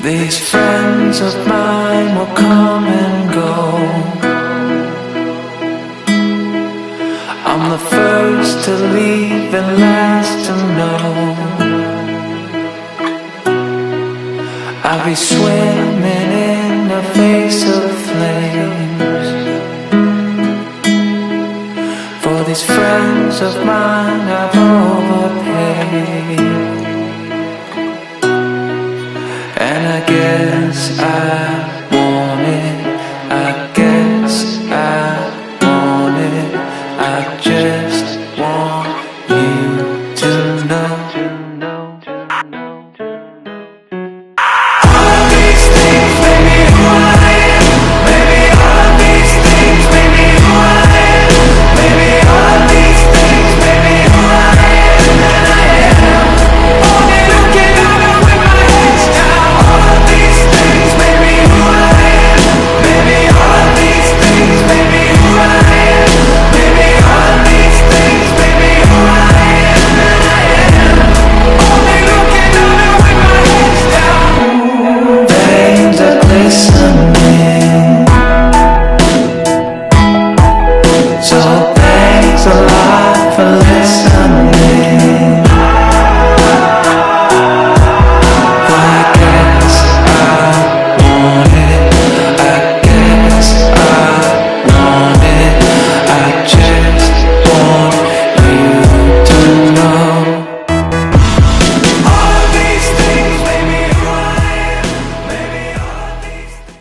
These friends of mine will come and go. I'm the first to leave and last to know. I'll be swimming in the face of flames. For these friends of mine I've overpaid. And I guess I